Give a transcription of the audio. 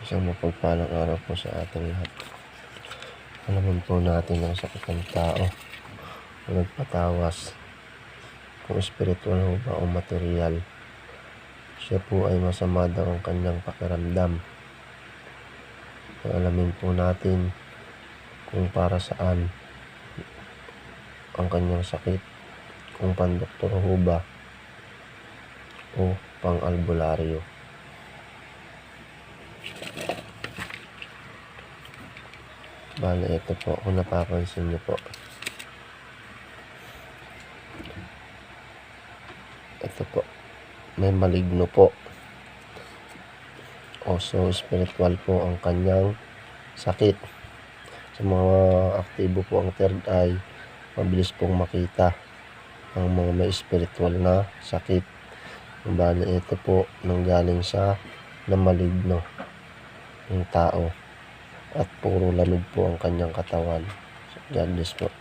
Isang mapagpalang araw po sa ating lahat. Alamin po natin ang sakit ng tao o nagpatawas, kung espiritual o ba o material. Siya po ay masama daw ang kanyang pakiramdam. Alamin po natin kung para saan ang kanyang sakit, kung pandoktor ho ba o pang-albularyo. Bale, ito po, kung napapansin niyo po, ito po, may maligno po. Also, spiritual po ang kanyang sakit. Sa mga aktibo po ang third eye, mabilis pong makita ang mga may spiritual na sakit. Bale, ito po nanggaling sa maligno ng tao at puro lamig po ang kanyang katawan. God bless po.